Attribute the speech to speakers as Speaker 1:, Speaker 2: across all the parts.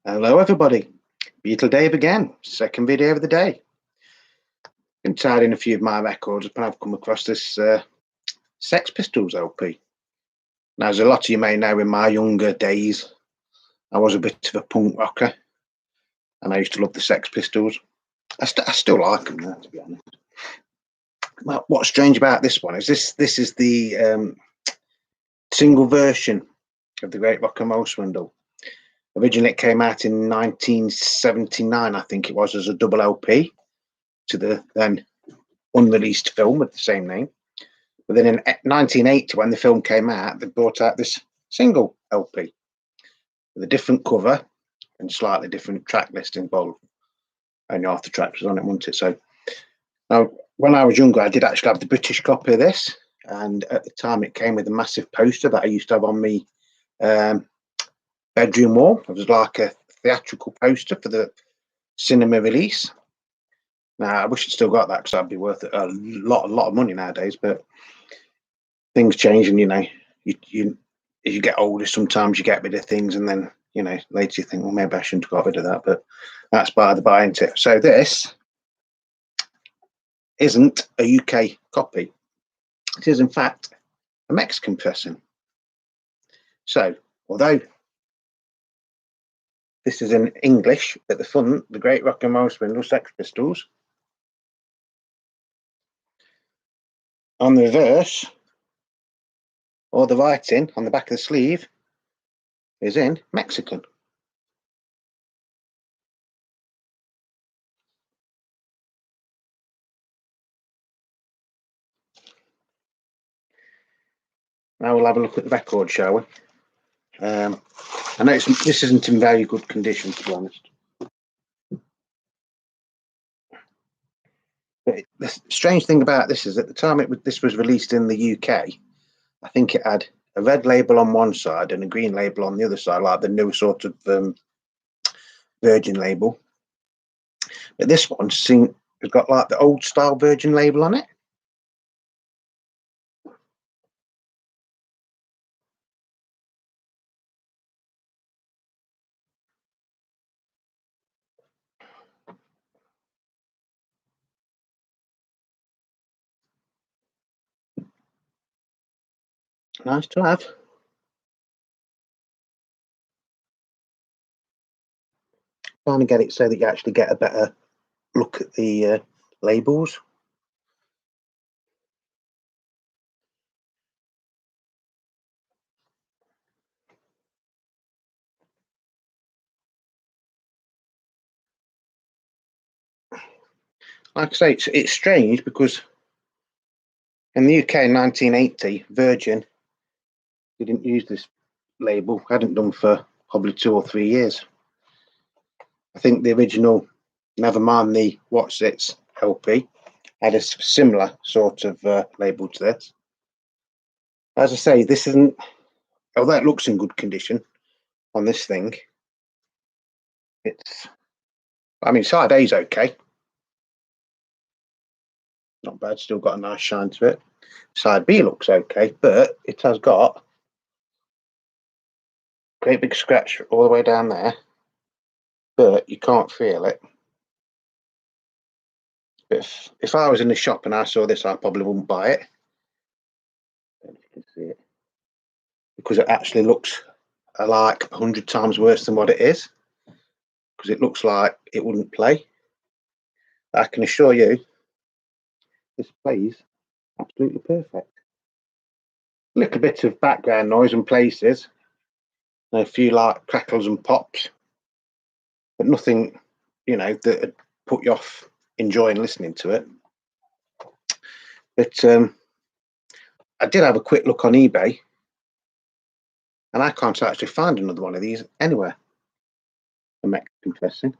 Speaker 1: Hello everybody, Beatle Dave again, second video of the day. Been tidying a few of my records and I've come across this Sex Pistols LP. Now, as a lot of you may know, in my younger days I was a bit of a punk rocker and I used to love the Sex Pistols. I still like them now, to be honest. Well, what's strange about this one is this is the single version of the Great Rock and Roll Swindle. Originally, it came out in 1979, I think it was, as a double LP to the then unreleased film with the same name. But then in 1980, when the film came out, they brought out this single LP with a different cover and slightly different track listing. Well, only half the tracks was on it, wasn't it? So now, when I was younger, I did actually have the British copy of this, and at the time, it came with a massive poster that I used to have on me. Bedroom wall. It was like a theatrical poster for the cinema release. Now, I wish I'd still got that because that'd be worth a lot of money nowadays. But things change, and you as you get older, sometimes you get rid of things, and then later you think, well, maybe I shouldn't have got rid of that. But that's by the by, isn't it? So this isn't a UK copy. It is, in fact, a Mexican pressing. So, although this is in English at the front, the Great Rock and Roll Swindle, Sex Pistols. On the reverse, or the writing on the back of the sleeve, is in Mexican. Now we'll have a look at the record, shall we? I know this isn't in very good condition, to be honest. But the strange thing about this is at the time this was released in the UK, I think it had a red label on one side and a green label on the other side, like the new sort of Virgin label. But this one has got like the old style Virgin label on it. Nice to have. Trying to get it so that you actually get a better look at the labels. Like I say, it's strange because in the UK in 1980, Virgin didn't use this label, hadn't done for probably 2 or 3 years. I think the original, never mind the What's It's LP, had a similar sort of label to this. As I say, this isn't, although it looks in good condition on this thing, side A is okay. Not bad, still got a nice shine to it. Side B looks okay, but it has got a great big scratch all the way down there, but you can't feel it. But if I was in the shop and I saw this, I probably wouldn't buy it. I don't know if you can see it, because it actually looks like 100 times worse than what it is, because it looks like it wouldn't play. I can assure you this plays absolutely perfect. A little bit of background noise in places, and a few like crackles and pops, but nothing that would put you off enjoying listening to it. But I did have a quick look on eBay, and I can't actually find another one of these anywhere. A Mexican pressing.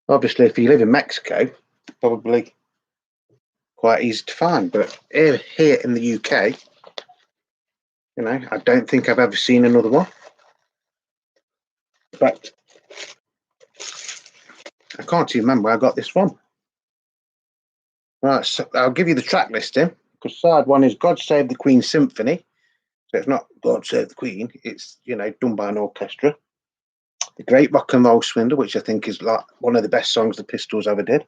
Speaker 1: Obviously, if you live in Mexico, probably quite easy to find. But here in the UK, I don't think I've ever seen another one. In fact, I can't even remember where I got this from. Right, so I'll give you the track listing, because side one is God Save the Queen Symphony. So it's not God Save the Queen. It's, you know, done by an orchestra. The Great Rock and Roll Swindle, which I think is like one of the best songs the Pistols ever did.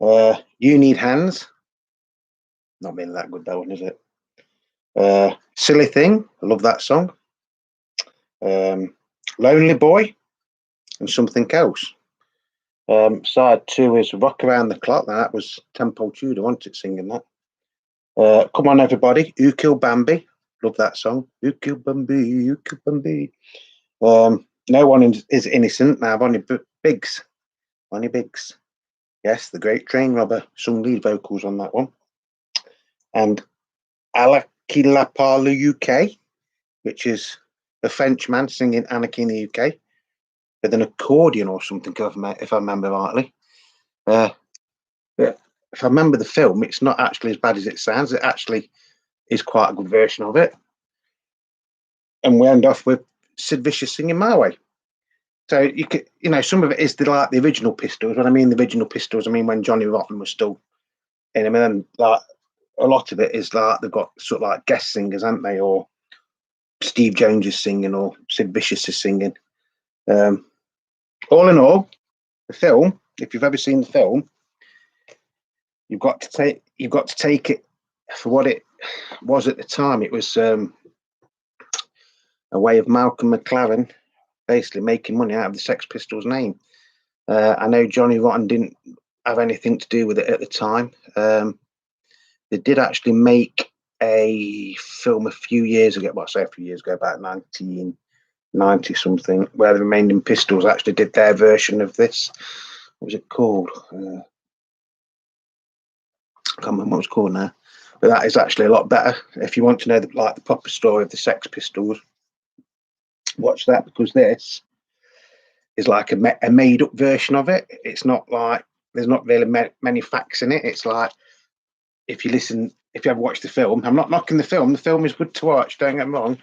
Speaker 1: You Need Hands. Not really that good, that one, is it? Silly Thing. I love that song. Lonely Boy and Something Else. Side 2 is Rock Around the Clock. That was Tempo Tudor, wasn't it, singing that? Come On Everybody. Who Killed Bambi. Love that song. Who Killed Bambi? Who Killed Bambi? No One is Innocent. Now, Bonnie Biggs. Bonnie Biggs. Yes, the Great Train Robber. Sung lead vocals on that one. And Anarchy La Parle UK, which is a French man singing Anarchy in the UK with an accordion or something, if I remember rightly. But if I remember the film, it's not actually as bad as it sounds. It actually is quite a good version of it. And we end off with Sid Vicious singing My Way. So you could, you know, some of it is like the original Pistols. When I mean the original Pistols, I mean when Johnny Rotten was still in them, and then like a lot of it is like they've got sort of like guest singers, haven't they? Or Steve Jones is singing, or Sid Vicious is singing. All in all, the film, if you've ever seen the film, you've got to take it for what it was at the time. It was a way of Malcolm McLaren basically making money out of the Sex Pistols name. I know Johnny Rotten didn't have anything to do with it at the time. They did actually make a film a few years ago. Well, I say a few years ago, about 1990 something, where the Remaining Pistols actually did their version of this. What was it called? I can't remember what it was called now. But that is actually a lot better. If you want to know the proper story of the Sex Pistols, watch that, because this is like a made up version of it. It's not like, there's not really many facts in it. It's like, if you ever watch the film, I'm not knocking the film is good to watch, don't get me wrong,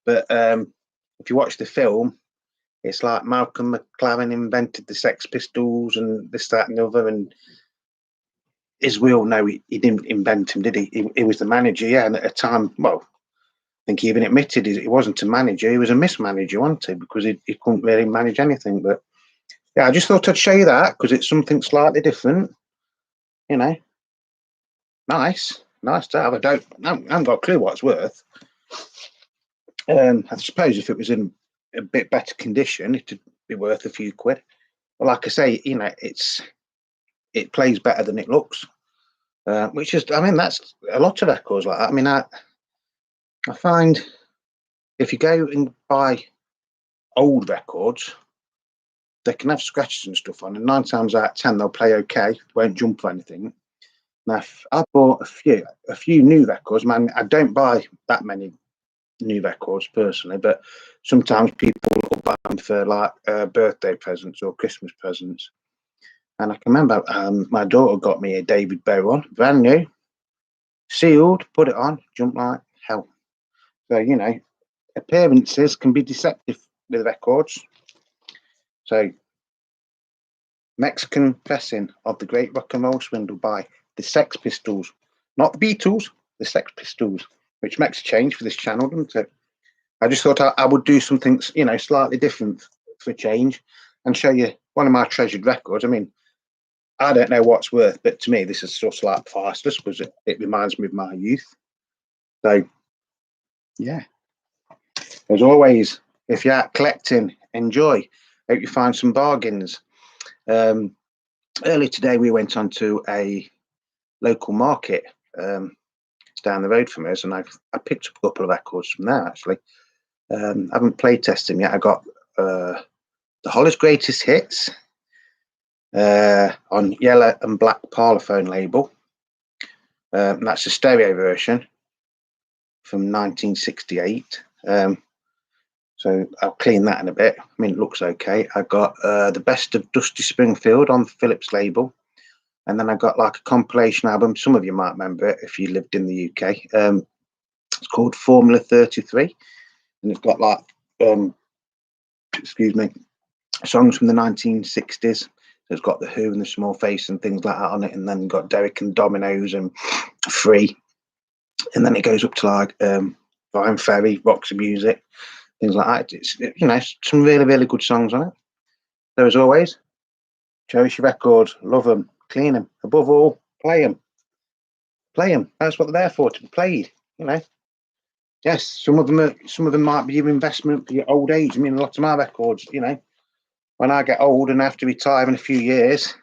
Speaker 1: but if you watch the film, it's like Malcolm McLaren invented the Sex Pistols and this, that and the other, and as we all know, he didn't invent him, did he? He was the manager, yeah, and at a time, well, I think he even admitted he wasn't a manager, he was a mismanager, wasn't he? Because he couldn't really manage anything. But yeah, I just thought I'd show you that, because it's something slightly different, you know. Nice to have. I haven't got a clue what it's worth. I suppose if it was in a bit better condition, it'd be worth a few quid. But like I say, you know, it plays better than it looks, which is, I mean, that's a lot of records like that. I mean, I find if you go and buy old records, they can have scratches and stuff on, and 9 times out of 10 they'll play okay, won't jump or anything. Now, I bought a few new records. Man, I don't buy that many new records personally, but sometimes people will buy them for like birthday presents or Christmas presents. And I can remember my daughter got me a David Bowie one, brand new, sealed, put it on, jumped like hell. So, you know, appearances can be deceptive with records. So, Mexican pressing of the Great Rock and Roll Swindle by the Sex Pistols, not the Beatles, the Sex Pistols, which makes a change for this channel, doesn't it? I just thought I would do something, you know, slightly different for a change and show you one of my treasured records. I mean, I don't know what's worth, but to me, this is sort of like priceless, because it reminds me of my youth. So, yeah. As always, if you're out collecting, enjoy. Hope you find some bargains. Earlier today, we went on to a local market down the road from us, and I picked up a couple of records from there, actually. I haven't played testing yet. I got the Hollis Greatest Hits on yellow and black Parlophone label. That's a stereo version from 1968. So I'll clean that in a bit. I mean, it looks okay. I got the Best of Dusty Springfield on Philips label. And then I got like a compilation album. Some of you might remember it if you lived in the UK. It's called Formula 33. And it's got like, excuse me, songs from the 1960s. So it's got The Who and The Small Face and things like that on it. And then got Derek and Dominoes and Free. And then it goes up to like Fine Ferry, Roxy Music, things like that. It's, you know, some really, really good songs on it. So as always, cherish your records, love them, clean them. Above all, play them. Play them. That's what they're there for, to be played. You know. Yes, some of them might be your investment for your old age. I mean, a lot of my records, you know, when I get old and have to retire in a few years,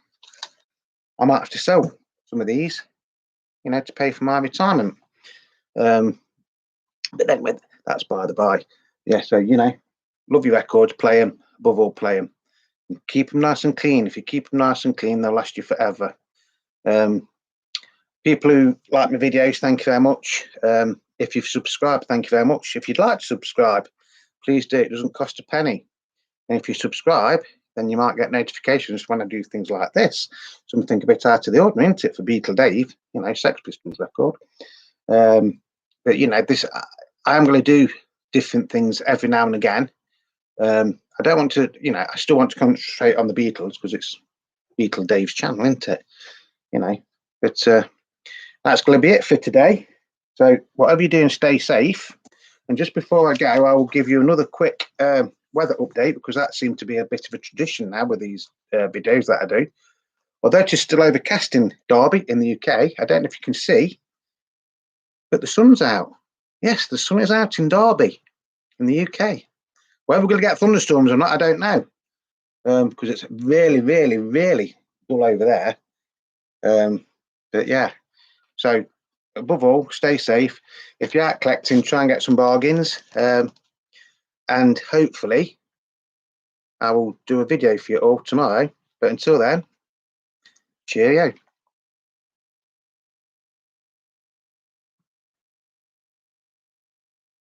Speaker 1: I might have to sell some of these, you know, to pay for my retirement. But then that's by the by. Yeah, so you know, love your records, play them. Above all, play them. Keep them nice and clean. If you keep them nice and clean, they'll last you forever. People who like my videos, thank you very much. If you've subscribed, thank you very much. If you'd like to subscribe, please do. It doesn't cost a penny. And if you subscribe, then you might get notifications when I do things like this. Something a bit out of the ordinary, isn't it, for Beatle Dave? You know, Sex Pistols record. But you know, this I am going to do different things every now and again. I don't want to, you know, I still want to concentrate on the Beatles because it's Beatle Dave's channel, isn't it? You know, but that's going to be it for today. So whatever you're doing, stay safe. And just before I go, I will give you another quick weather update, because that seemed to be a bit of a tradition now with these videos that I do. Although it's still overcast in Derby in the UK, I don't know if you can see, but the sun's out. Yes, the sun is out in Derby in the UK. Whether we're going to get thunderstorms or not, I don't know, because it's really, really, really dull over there. But yeah, so above all, stay safe. If you're out collecting, try and get some bargains. And hopefully I will do a video for you all tomorrow. But until then, cheerio.